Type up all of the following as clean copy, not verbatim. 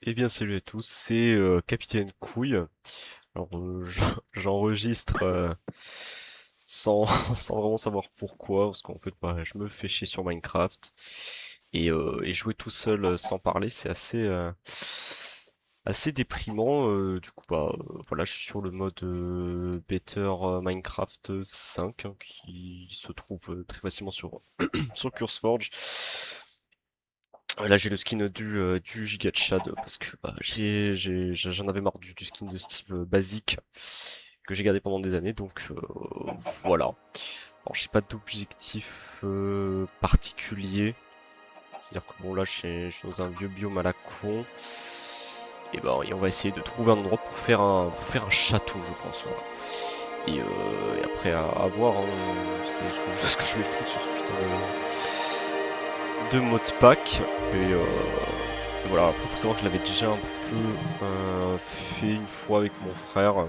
Eh bien salut à tous, c'est Capitaine Couille. Alors j'enregistre sans, sans vraiment savoir pourquoi, parce qu'en fait bah, je me fais chier sur Minecraft. Et jouer tout seul sans parler, c'est assez déprimant. Du coup bah voilà, je suis sur le mode Better Minecraft 5 hein, qui se trouve très facilement sur CurseForge. Là j'ai le skin du Giga Chad parce que bah, j'en avais marre du skin de Steve basique que j'ai gardé pendant des années, donc voilà. Alors j'ai pas d'objectif particulier, c'est-à-dire que bon là je suis dans un vieux biome à la con, et on va essayer de trouver un endroit pour faire un château je pense. Voilà. Et après à voir hein, ce que je vais foutre sur ce putain de mot de pack. Et voilà, après faut savoir que je l'avais déjà un peu fait une fois avec mon frère.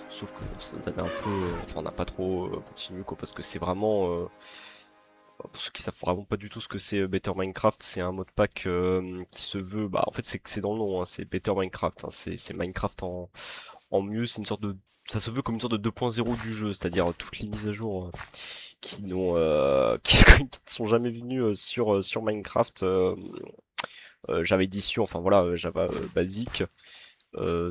Sauf que bon, ça avait un peu. Enfin, on n'a pas trop continué quoi, parce que c'est vraiment. Pour ceux qui savent vraiment pas du tout ce que c'est Better Minecraft, c'est un mode pack qui se veut. Bah, en fait, c'est dans le nom, hein, c'est Better Minecraft. Hein, c'est Minecraft en mieux. C'est une sorte de. Ça se veut comme une sorte de 2.0 du jeu, c'est-à-dire toutes les mises à jour qui n'ont qui ne sont jamais venues sur Minecraft. Java Edition, enfin voilà, Java basique,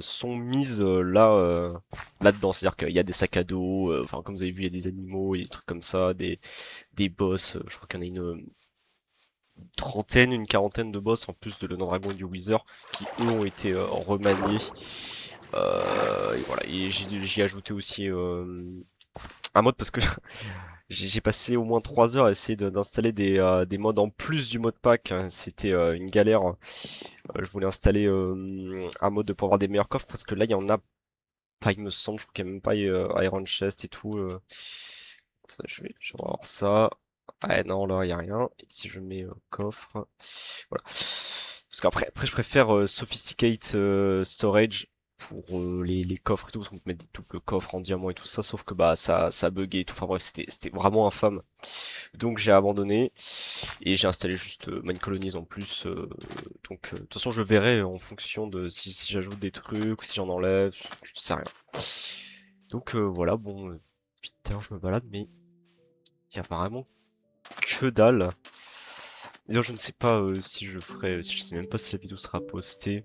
sont mises là-dedans. C'est-à-dire qu'il y a des sacs à dos, enfin comme vous avez vu, il y a des animaux, il y a des trucs comme ça, des boss. Je crois qu'il y en a une trentaine, une quarantaine de boss en plus de l'Endragon et du Wither qui eux ont été remaniés. Et voilà, et j'y ai ajouté aussi un mode parce que j'ai passé au moins 3 heures à essayer d'installer des mods en plus du mode pack. C'était une galère. Je voulais installer un mode pour avoir des meilleurs coffres parce que là il y en a pas, il me semble, je crois qu'il n'y a même pas Iron Chest et tout. Je vais voir ça. Ah non, là il n'y a rien. Et si je mets coffre, voilà. Parce après je préfère Sophisticate Storage pour les coffres et tout, parce qu'on peut mettre des doubles coffres en diamant et tout ça, sauf que bah ça buguait et tout. Enfin bref, c'était vraiment infâme. Donc j'ai abandonné et j'ai installé juste Mine Colonies en plus. Donc de toute façon je verrai en fonction de si j'ajoute des trucs ou si j'en enlève, je sais rien. Donc voilà, bon, putain je me balade mais il y a vraiment que dalle. D'ailleurs je ne sais pas si je ferai, je sais même pas si la vidéo sera postée.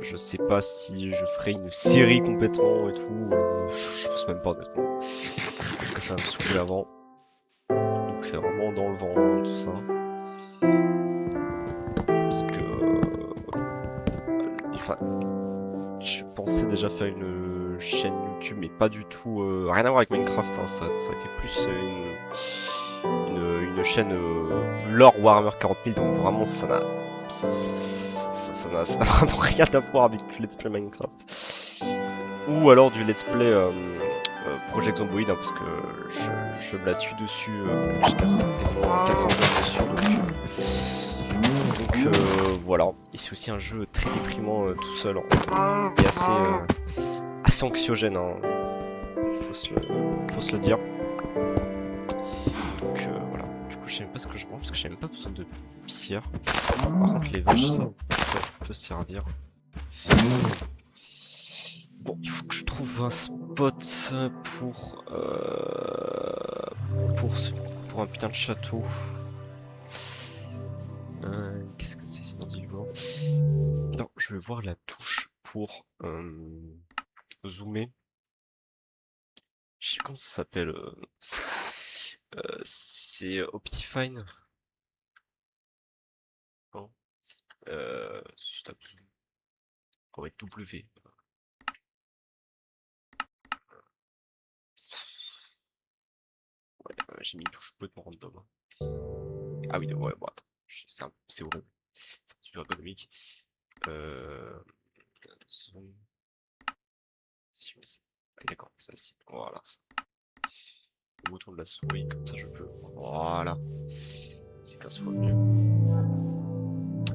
Je sais pas si je ferai une série complètement et tout. Je pense même pas honnêtement. Parce que ça va me saouler avant. Donc c'est vraiment dans le vent tout ça. Parce que enfin, je pensais déjà faire une chaîne YouTube, mais pas du tout. Rien à voir avec Minecraft, hein, ça a été plus une chaîne lore Warhammer 40 000, donc vraiment ça n'a vraiment rien à voir avec du Let's Play Minecraft. Ou alors du Let's Play Project Zomboid, hein, parce que je me la tue dessus, j'ai quasiment 400 heures dessus, donc voilà. Et c'est aussi un jeu très déprimant tout seul, hein, et assez anxiogène, hein, faut se le dire. Donc voilà. Du coup, je sais même pas ce que je prends parce que j'ai même pas besoin de pierre. Par contre, les vaches, ça peut servir. Bon, il faut que je trouve un spot pour, pour un putain de château. Qu'est-ce que c'est sinon dis-le-moi. Non, je vais voir la touche pour zoomer. Je sais comment ça s'appelle. C'est Optifine. Non. Si je tape zoom. Oh, ouais, W. Ouais, j'ai mis une touche complètement random, hein. Ah oui, ouais, bon, attends. C'est horrible. C'est super ergonomique. Euh... Zoom. Si je mets ça. Ah, d'accord, ça, si. Voilà, ça. Le bouton de la souris, comme ça je peux. Voilà. C'est 15 fois mieux.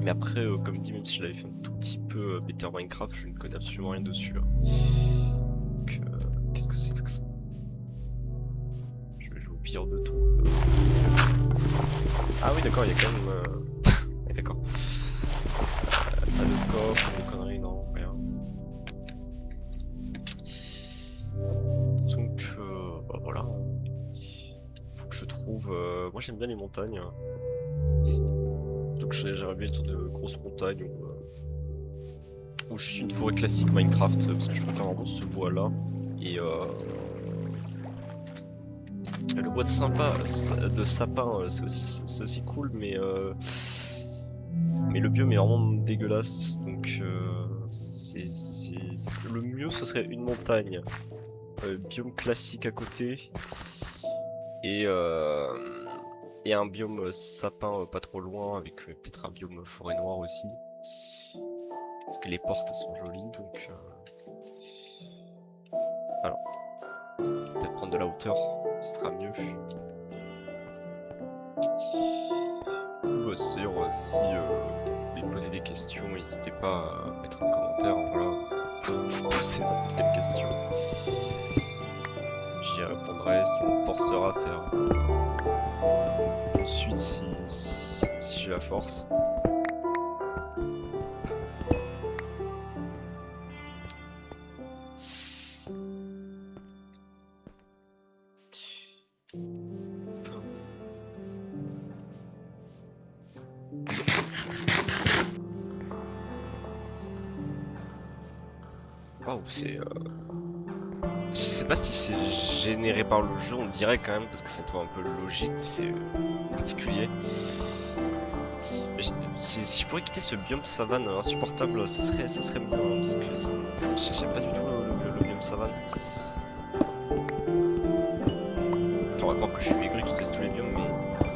Mais après, comme dit, même si je l'avais fait un tout petit peu Better Minecraft, je ne connais absolument rien dessus, hein. Donc, qu'est-ce que c'est que ça? Je vais jouer au pire de tout. Ah oui, d'accord, il y a quand même. Ouais, d'accord. coffre, des conneries, non, rien. Donc, bah voilà. Faut que je trouve. Moi j'aime bien les montagnes. Donc j'aimerais bien une sorte de grosse montagne ou juste une forêt classique Minecraft, parce que je préfère vraiment ce bois là. Et le bois de sapin, c'est aussi cool, mais le biome est vraiment dégueulasse. Donc le mieux ce serait une montagne, biome classique à côté et et un biome sapin pas trop loin avec peut-être un biome forêt noire aussi. Parce que les portes sont jolies, donc alors peut-être prendre de la hauteur, ce sera mieux. Si vous voulez poser des questions, n'hésitez pas à mettre un commentaire, voilà, vous poser n'importe quelle question. J'y répondrai, ça me forcera à faire ensuite si j'ai la force. Waouh, je sais pas si c'est généré par le jeu, on dirait quand même, parce que ça doit un peu logique, mais c'est particulier. Si je pourrais quitter ce biome savane insupportable, ça serait mieux, hein, parce que j'aime pas du tout le biome savane. On va croire que je suis aigri qui teste tous les biomes, mais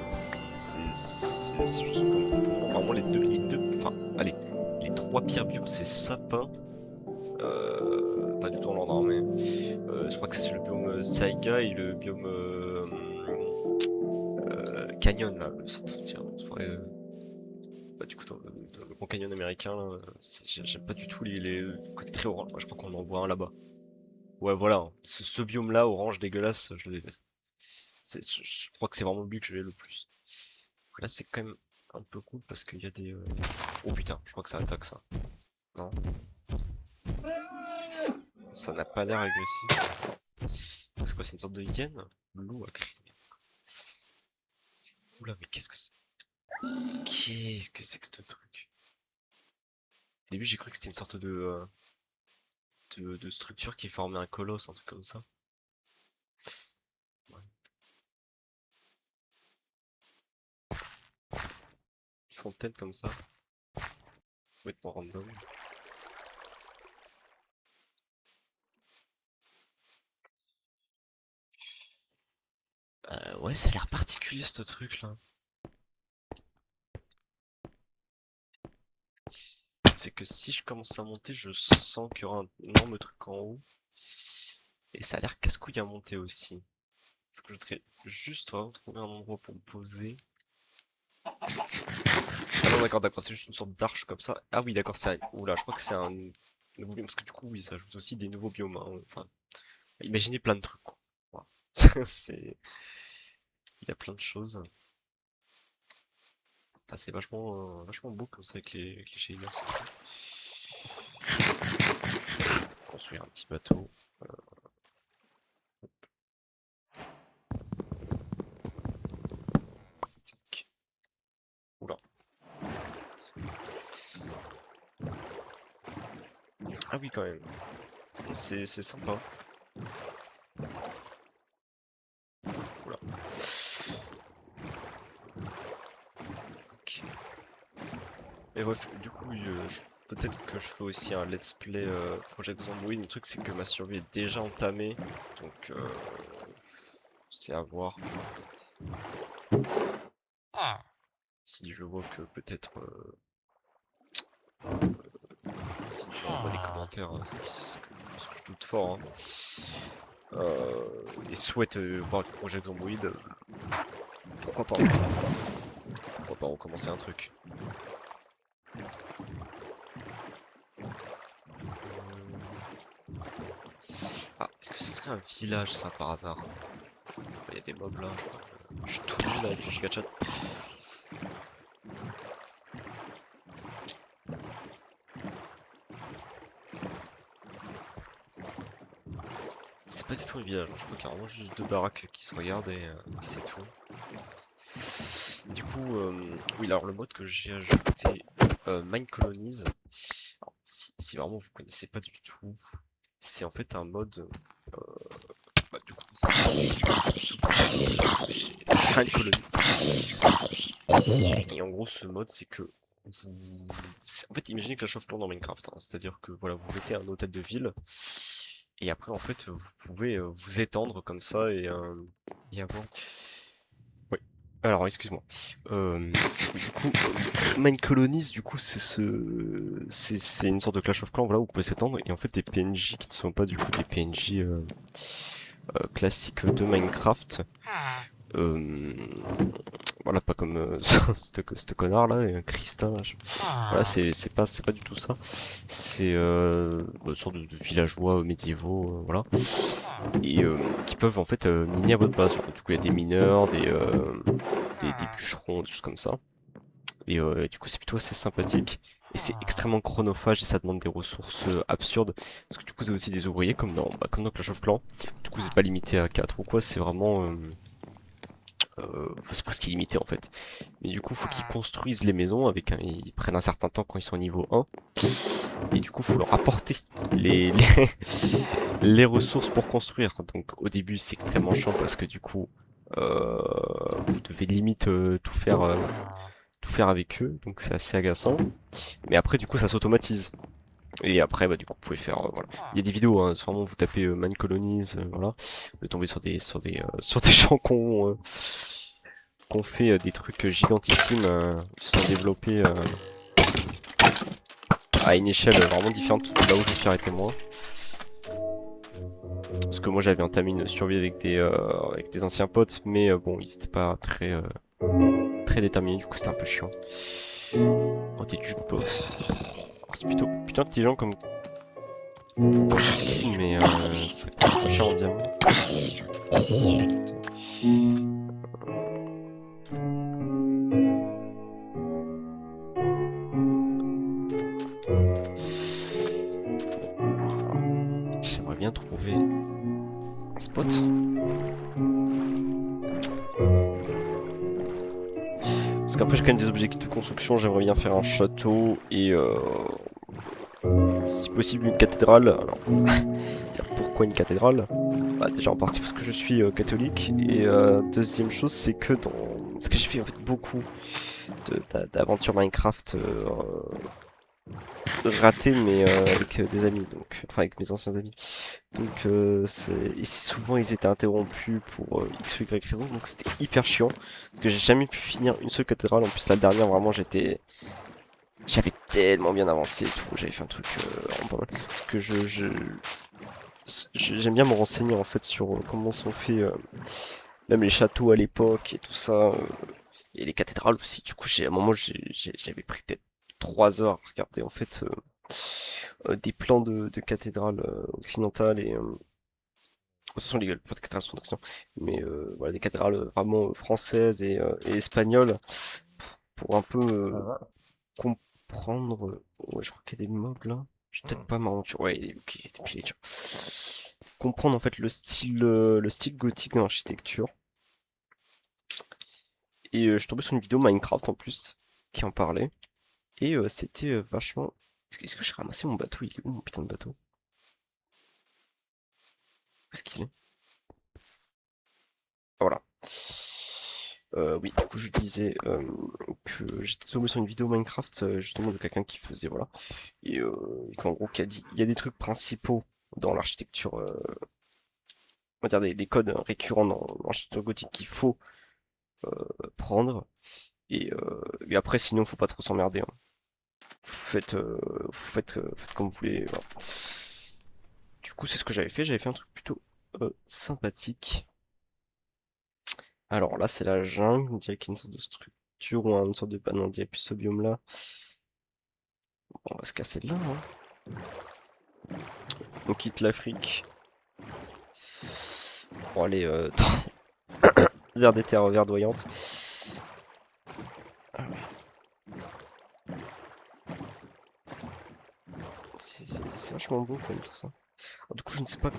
c'est juste pour moi, vraiment les deux, enfin, allez, les trois pires biomes, c'est sapin. Pas du tout en l'ordre, mais je crois que c'est le biome Saiga et le biome Canyon là, bah, du coup dans le Grand Canyon américain là, j'aime pas du tout les côtés très orange. Moi, je crois qu'on en voit un là-bas. Ouais voilà, hein. Ce biome là orange dégueulasse, je le déteste. Je crois que c'est vraiment lui que je vais le plus. Là c'est quand même un peu cool parce qu'il y a des oh putain, je crois que ça attaque ça. Non, ça n'a pas l'air agressif. C'est quoi, c'est une sorte de hyène? Loup à crier. Oula, mais qu'est-ce que c'est? Qu'est-ce que c'est que ce truc? Au début, j'ai cru que c'était une sorte de structure qui formait un colosse, un truc comme ça. Ouais. Une fontaine comme ça. Complètement random. Ouais, ça a l'air particulier ce truc là. C'est que si je commence à monter, je sens qu'il y aura un énorme truc en haut. Et ça a l'air casse-couille à monter aussi. Parce que je voudrais juste vraiment trouver un endroit pour me poser. Ah non, d'accord, c'est juste une sorte d'arche comme ça. Ah oui, d'accord, c'est un... Oula, je crois que c'est un nouveau biome. Parce que du coup, oui, ça ajoute aussi des nouveaux biomes, hein. Enfin, imaginez plein de trucs, quoi. Voilà. C'est... Il y a plein de choses. Ah, c'est vachement beau comme ça avec les shaders. Construire un petit bateau. Tac. Oula. Ah oui, quand même. C'est sympa. Oula. Ok. Et bref, du coup, peut-être que je ferai aussi un let's play Project Zomboid. Le truc, c'est que ma survie est déjà entamée. Donc, c'est à voir. Si je vois que peut-être... si dans les commentaires, ce que je doute fort, hein, et souhaite voir du Project Zomboid, pourquoi pas? Pourquoi pas recommencer un truc? Ah, est-ce que ce serait un village ça par hasard? Il y a des mobs là, je crois. Je suis tout nul avec le gigachat. c'est pas du tout un village, hein. Je crois qu'il y a vraiment juste deux baraques qui se regardent et c'est tout. Du coup, oui, alors le mode que j'ai ajouté, Mine Colonies, alors, si vraiment vous connaissez pas du tout, c'est en fait un mode, bah, du coup, c'est faire une colonie. Et en gros, ce mode, c'est que en fait, imaginez Clash of Clans dans Minecraft, hein. C'est-à-dire que voilà, vous mettez un hôtel de ville, et après, en fait, vous pouvez vous étendre comme ça et avoir. Oui. Alors, excuse-moi. Oui, du coup, Mine Colonies, du coup, c'est une sorte de Clash of Clans, voilà, où vous pouvez s'étendre, et en fait, des PNJ qui ne sont pas du coup des PNJ classiques de Minecraft. Euh, voilà, pas comme ce connard là, et Krista, là, voilà, c'est pas du tout ça. C'est une sorte de villageois médiévaux, voilà, et qui peuvent en fait miner à votre base. Du coup, il y a des mineurs, des bûcherons, des choses comme ça. Et du coup, c'est plutôt assez sympathique. Et c'est extrêmement chronophage et ça demande des ressources absurdes. Parce que du coup, vous avez aussi des ouvriers comme dans Clash of Clans. Du coup, vous n'êtes pas limité à 4 ou quoi, c'est vraiment. C'est presque illimité en fait. Mais du coup, faut qu'ils construisent les maisons ils prennent un certain temps quand ils sont au niveau 1. Et du coup, faut leur apporter les ressources pour construire. Donc au début, c'est extrêmement chiant parce que du coup, euh, vous devez limite tout faire avec eux. Donc c'est assez agaçant. Mais après, du coup, ça s'automatise. Et après, bah, du coup, vous pouvez faire, voilà. Il y a des vidéos, hein, c'est vraiment vous tapez Mine Colonies, voilà. Vous allez tomber sur des gens qu'on fait des trucs gigantissimes, qui se sont développés à une échelle vraiment différente de là où je me suis arrêté moi. Parce que moi j'avais entamé une survie avec des anciens potes, mais bon, ils étaient pas très déterminés, du coup c'était un peu chiant. Oh, des jukebox. C'est plutôt intelligent comme skin, mais ça coûte trop cher en diamant. J'aimerais bien trouver un spot. Parce qu'après j'ai quand même des objectifs de construction, j'aimerais bien faire un château et si possible une cathédrale. Alors, dire pourquoi une cathédrale? Bah, déjà en partie parce que je suis catholique et deuxième chose c'est que parce que j'ai fait en fait beaucoup d'aventures Minecraft ratées mais avec des amis donc enfin avec mes anciens amis donc et souvent ils étaient interrompus pour x ou y raison donc c'était hyper chiant parce que j'ai jamais pu finir une seule cathédrale en plus la dernière vraiment j'avais tellement bien avancé et tout j'avais fait un truc vraiment pas mal parce que j'aime bien me renseigner en fait sur comment sont faits même les châteaux à l'époque et tout ça, et les cathédrales aussi. Du coup, à un moment, j'avais pris peut-être 3 heures à regarder en fait des plans de cathédrales occidentales et ce sont les pas de cathédrales sont d'Occident, mais voilà des cathédrales vraiment françaises et espagnoles pour un peu comprendre. Ouais, je crois qu'il y a des mobs là. Je suis peut-être pas marrant, tu vois. Ouais, ok, il était pilé, tu vois. Comprendre en fait le style gothique dans l'architecture. Et je suis tombé sur une vidéo Minecraft en plus qui en parlait. Et c'était vachement. Est-ce que j'ai ramassé mon bateau? Il est où mon putain de bateau? Où est-ce qu'il est? Ah, voilà. Oui, du coup, je disais que j'étais tombé sur une vidéo Minecraft justement de quelqu'un qui faisait, voilà. Et qu'en gros, qui a dit il y a des trucs principaux dans l'architecture, on va dire des codes récurrents dans l'architecture gothique qu'il faut prendre. Et après, sinon, faut pas trop s'emmerder, hein. Faites comme vous voulez. Voilà. Du coup, c'est ce que j'avais fait un truc plutôt sympathique. Alors là, c'est la jungle, on dirait qu'il y a une sorte de structure ou une sorte de... Ah non, on dirait plus ce biome-là. Bon, on va se casser de là, hein. On quitte l'Afrique pour aller vers des terres verdoyantes. Ah ouais. C'est vachement beau quand même tout ça. Du coup, je ne sais pas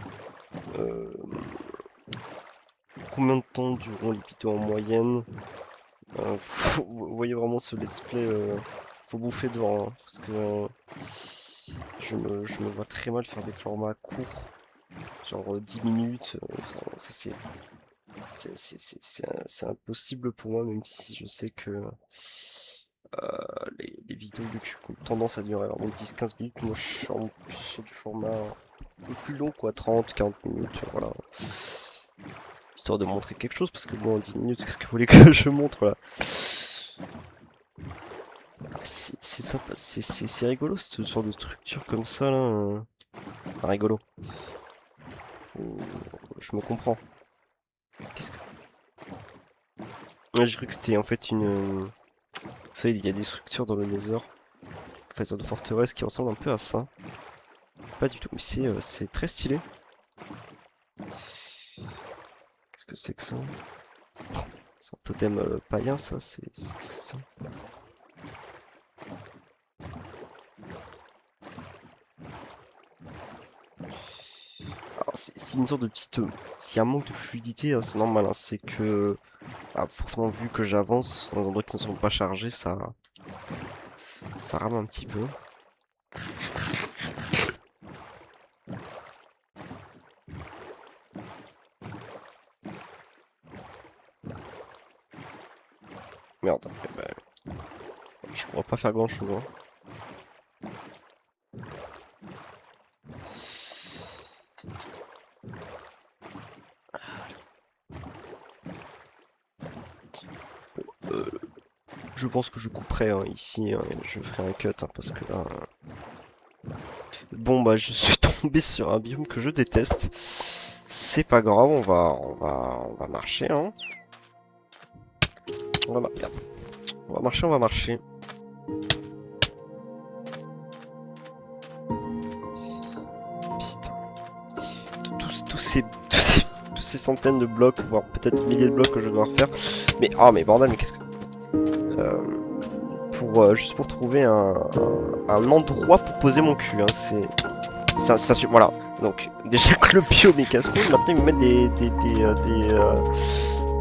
euh, combien de temps dureront les vidéos en moyenne. Vous voyez vraiment ce let's play, faut bouffer devant, hein, parce que je me vois très mal faire des formats courts, genre 10 minutes, ça c'est impossible pour moi, même si je sais que les vidéos YouTube ont tendance à durer vraiment 10-15 minutes. Moi je suis plus sur du format un peu plus long, quoi, 30-40 minutes, voilà. Histoire de montrer quelque chose, parce que bon, en 10 minutes, qu'est-ce que vous voulez que je montre là? C'est sympa, c'est rigolo cette sorte de structure comme ça là. Enfin, rigolo. Je me comprends. Qu'est-ce que. Ouais, j'ai cru que c'était en fait une. Vous savez, il y a des structures dans le Nether, enfin, une sorte de forteresse qui ressemble un peu à ça. Pas du tout, mais c'est très stylé. Qu'est-ce que c'est que ça? C'est un totem païen ça, qu'est-ce que c'est ça? Alors c'est une sorte de petite. S'il y a un manque de fluidité, hein, c'est normal, hein, c'est que. Ah, forcément, vu que j'avance dans des endroits qui ne sont pas chargés, ça rame un petit peu. Merde, eh ben, je pourrais pas faire grand chose, hein. Euh, je pense que je couperai hein, ici, hein, et je ferai un cut, hein, parce que là. Bon bah je suis tombé sur un biome que je déteste. C'est pas grave, on va marcher, hein. Merde. On va marcher, on va marcher. Putain. Tous ces centaines de blocs, voire peut-être milliers de blocs que je dois refaire. Mais, oh mais bordel, mais qu'est-ce que... juste pour trouver un endroit pour poser mon cul, hein, voilà. Donc, déjà que le biome est casse-couille, maintenant ils me mettent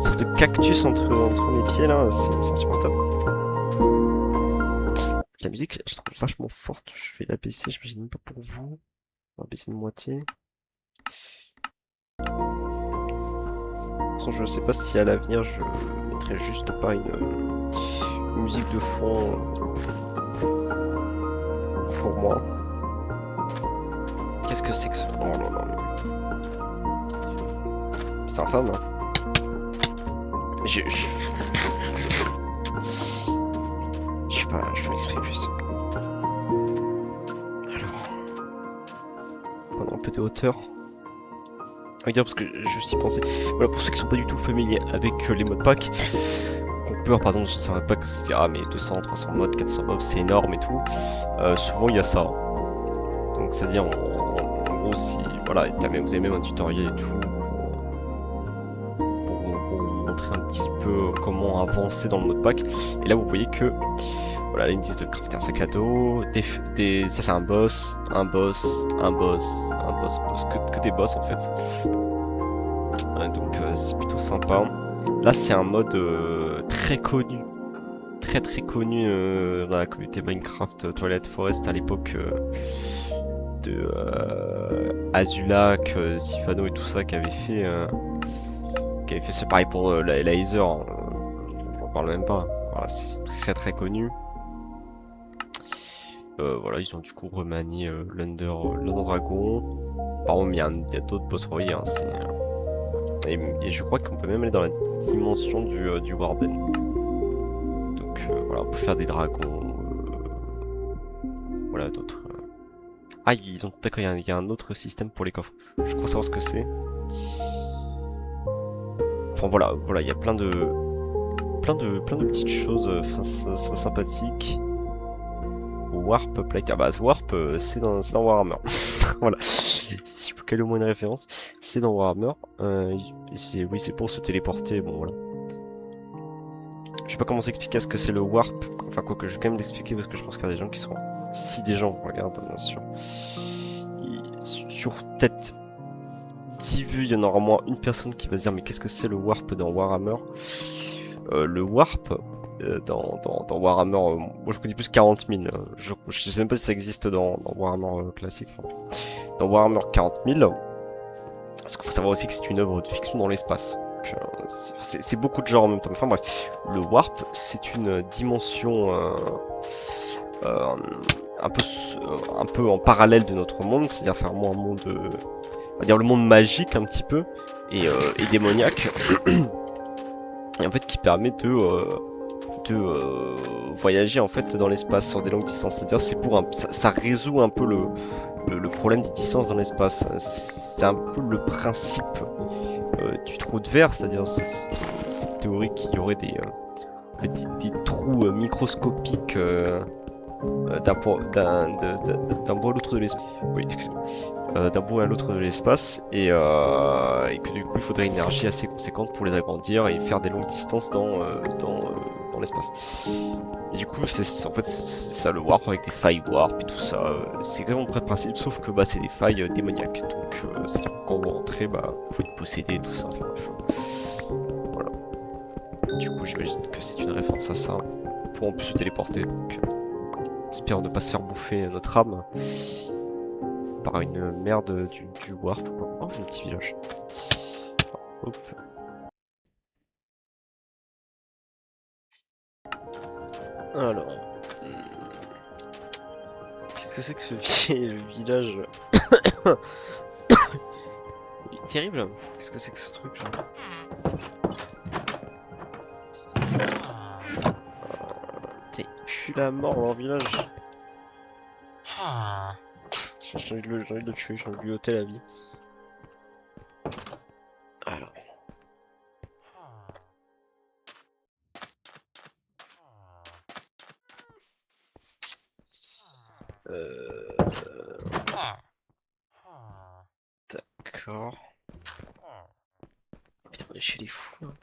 sortes de cactus entre mes pieds, là, c'est insupportable. La musique, je la trouve vachement forte, je vais la baisser, j'imagine même pas pour vous. On va baisser de moitié. De toute façon, je sais pas si à l'avenir je mettrai juste pas une musique de fond pour moi. Qu'est-ce que c'est que ce... Oh non, non, c'est infâme, hein. Je peux m'exprimer plus. Alors... Prendre un peu de hauteur. Regarde, parce que je suis pensé... Voilà, pour ceux qui sont pas du tout familiers avec les modes pack, qu'on peut avoir par exemple sur un mode pack parce que ah mais 200, 300 modes, 400 modes, c'est énorme et tout. Souvent il y a ça. Donc c'est-à-dire en gros si... Voilà, vous avez même un tutoriel et tout pour vous montrer un petit peu comment avancer dans le mode pack. Et là vous voyez que... Voilà, ils me disent de crafter un sac à dos, ça c'est un boss, que des boss en fait. Donc c'est plutôt sympa. Là c'est un mode très connu, très connu dans la communauté Minecraft Twilight Forest à l'époque de Azulac, Sifano et tout ça qui avait fait c'est pareil pour Laser, hein, j'en parle même pas. Voilà, c'est très connu. Voilà, ils ont du coup remanié l'Under Dragon. Par contre, il y a d'autres boss royaux, hein, et je crois qu'on peut même aller dans la dimension du Warden. Donc voilà, on peut faire des dragons. Voilà, d'autres. Ah, d'accord, il y a un autre système pour les coffres. Je crois savoir ce que c'est. Enfin voilà, il y a plein de petites choses sympathiques. Warp Plate. Ah bah Warp c'est dans Warhammer. Voilà. Si je peux caler au moins une référence, c'est dans Warhammer. Oui, c'est pour se téléporter. Bon voilà. Je sais pas comment s'expliquer ce que c'est le Warp. Enfin quoi que je vais quand même l'expliquer parce que je pense qu'il y a des gens qui seront. Si des gens regardent bien sûr. sur peut-être 10 vues, il y en aura au moins une personne qui va se dire mais qu'est-ce que c'est le warp dans Warhammer? Le warp dans Warhammer, moi je connais plus 40 000. Je sais même pas si ça existe dans Warhammer classique. Enfin, dans Warhammer 40 000, parce qu'il faut savoir aussi que c'est une œuvre de fiction dans l'espace. C'est beaucoup de genres en même temps. Enfin bref, le warp, c'est une dimension euh, un peu en parallèle de notre monde. C'est-à-dire c'est vraiment un monde, on va dire le monde magique un petit peu et démoniaque, et en fait qui permet de voyager en fait dans l'espace sur des longues distances. C'est-à-dire ça résout un peu le problème des distances dans l'espace. C'est un peu le principe du trou de verre, c'est-à-dire cette théorie qu'il y aurait des trous microscopiques d'un bout à l'autre de l'espace. Oui, excusez-moi. D'un bout à l'autre de l'espace et que du coup il faudrait une énergie assez conséquente pour les agrandir et faire des longues distances dans l'espace. Et du coup c'est en fait c'est ça le warp avec des failles warp et tout ça. C'est exactement le principe sauf que bah, c'est des failles démoniaques. Donc c'est quand vous rentrez bah, vous pouvez être posséder tout ça. Enfin, voilà. Du coup j'imagine que c'est une référence à ça pour en plus se téléporter. Donc espère ne pas se faire bouffer notre âme par une merde du warp. Oh, un petit village. Hop. Alors. Qu'est-ce que c'est que ce village il est terrible. Qu'est-ce que c'est que ce truc là? T'es pue la mort dans leur village. J'ai envie de le tuer, j'ai envie de lui ôter la vie. Alors. Euh... D'accord. Putain, on est chez les fous. Hein.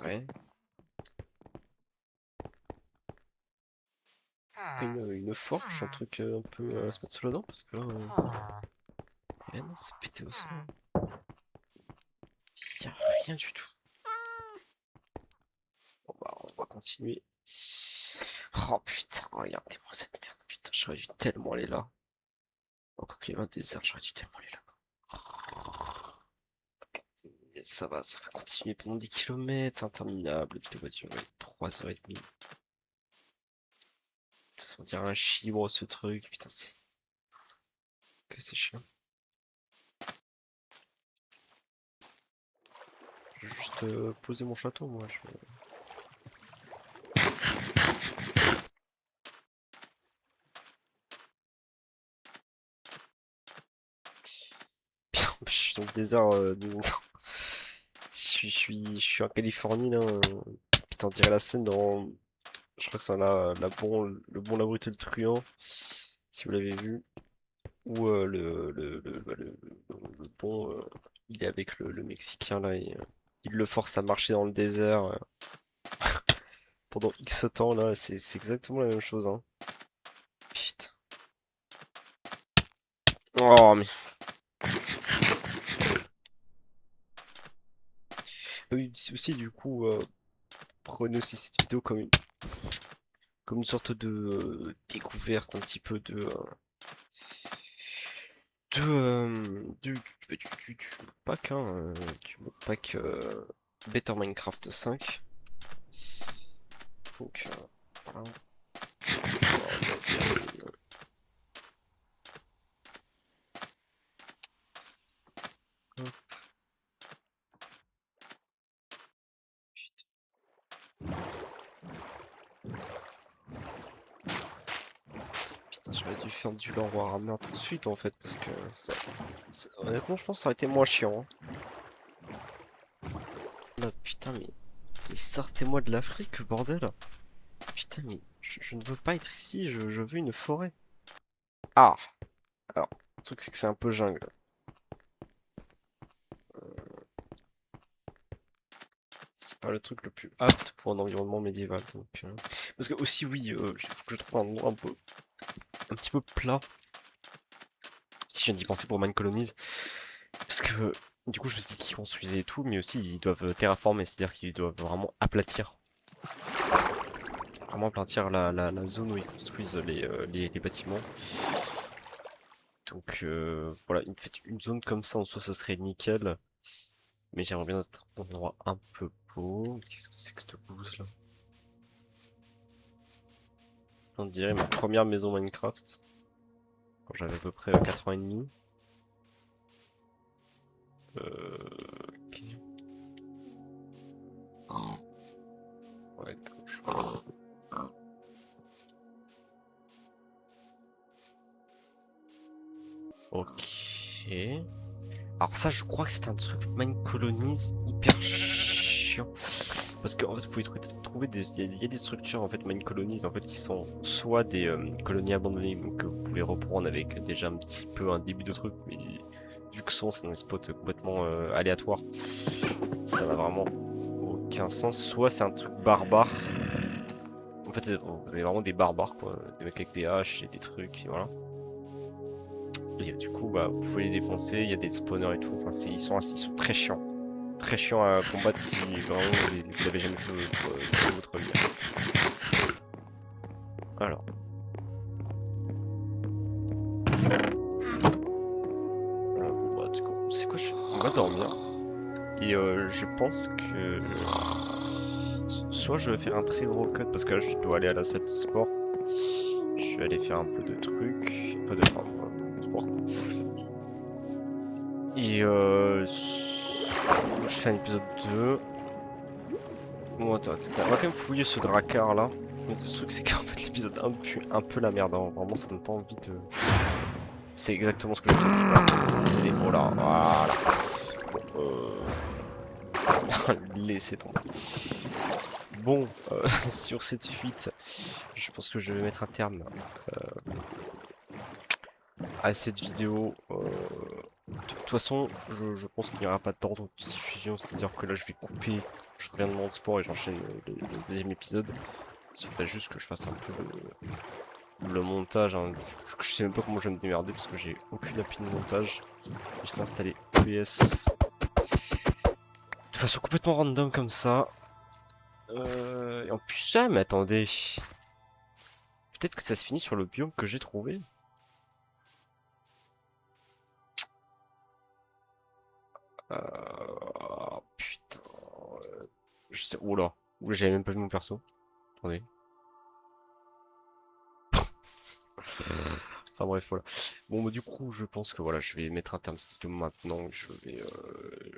Ouais. Une forge, un truc un peu à se mettre sous la dent parce que là. Eh non, c'est pété au sol. Y'a rien du tout. Bon bah, on va continuer. Oh putain, regardez-moi cette merde. Putain, j'aurais dû tellement aller là. Encore qu'il y avait un désert, j'aurais dû tellement aller là. Et ça va continuer pendant des kilomètres, c'est interminable. La vidéo va durer 3h30. Ça on dirait un chibre ce truc, putain, c'est chiant. Je vais juste poser mon château, moi. Je suis dans le désert. Je suis en Californie là. Putain, on dirait la scène dans. Je crois que c'est le bon, la brute et le truand. Si vous l'avez vu. Où le bon. Il est avec le Mexicain là. Et, il le force à marcher dans le désert pendant X temps là. C'est exactement la même chose. Hein. Putain. Oh mais. Oui, c'est aussi du coup. Prenez aussi cette vidéo comme une sorte de découverte un petit peu du pack, hein, du pack Better Minecraft 5. Donc, voilà. Putain, j'aurais dû faire du lore Warhammer tout de suite en fait, parce que honnêtement, je pense que ça aurait été moins chiant. Hein. Là, putain, mais sortez-moi de l'Afrique, bordel! Putain, mais je ne veux pas être ici, je veux une forêt. Ah! Alors, le truc c'est que c'est un peu jungle. C'est pas le truc le plus apte pour un environnement médiéval. Donc, parce que aussi, oui, il faut que je trouve un nom un petit peu plat. Si je viens d'y penser pour Mine Colonies. Parce que du coup, je me suis dit qu'ils construisaient et tout, mais aussi ils doivent terraformer, c'est-à-dire qu'ils doivent vraiment aplatir. Vraiment aplatir la zone où ils construisent les bâtiments. Donc voilà, une, fait, une zone comme ça en soi, ça serait nickel. Mais j'aimerais bien être un endroit un peu beau. Qu'est-ce que c'est que cette bouse là? On dirait ma première maison Minecraft. Quand j'avais à peu près 4 ans et demi. Ok. Ouais, ok. Alors ça, je crois que c'est un truc Mine Colonies hyper chiant. Parce que en fait, vous pouvez trouver des, il y a des structures en fait Mine Colonies en fait qui sont soit des colonies abandonnées donc, que vous pouvez reprendre avec déjà un petit peu un début de truc, mais vu que c'est dans des spots complètement aléatoires, ça n'a vraiment aucun sens. Soit c'est un truc barbare. En fait, vous avez vraiment des barbares quoi, des mecs avec des haches et des trucs, et voilà. Et du coup, bah, vous pouvez les défoncer, il y a des spawners et tout. Enfin, ils sont très chiants. Très chiants à combattre si vraiment vous l'avez jamais fait de votre vie. Alors. Bon, bah, du coup, c'est quoi on va dormir. Et je pense que. Soit je vais faire un très gros cut parce que là je dois aller à la salle de sport. Je vais aller faire un peu de trucs. Pas de sport. Et je fais un épisode 2. Bon, attends, on va quand même fouiller ce dracard là. Donc, le truc, c'est qu'en fait, l'épisode 1 pue un peu la merde. Hein. Vraiment, ça donne pas envie de. C'est exactement ce que je te dis. Voilà. C'est des mots là. Voilà. Bon, laissez tomber. Bon, sur cette fuite, je pense que je vais mettre un terme à cette vidéo. De toute façon, je pense qu'il n'y aura pas d'ordre de diffusion, c'est-à-dire que là, je vais couper. Je reviens de mon sport et j'enchaîne le deuxième épisode. Il faudrait juste que je fasse un peu le montage. Hein. Je sais même pas comment je vais me démerder parce que j'ai aucune appli de montage. Juste installer OBS de façon complètement random comme ça. Et en plus, ah, mais attendez. Peut-être que ça se finit sur le biome que j'ai trouvé. Putain. Je sais. Oula. Oula, j'avais même pas vu mon perso. Attendez. Enfin bref, voilà. Bon, bah, du coup, je pense que voilà, je vais mettre un terme à cette vidéo maintenant. Je vais,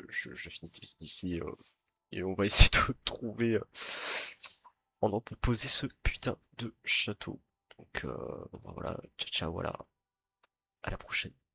je finis cette épisode ici et on va essayer de trouver un endroit pour poser ce putain de château. Donc, bon, bah, voilà, ciao, ciao, voilà, à la prochaine.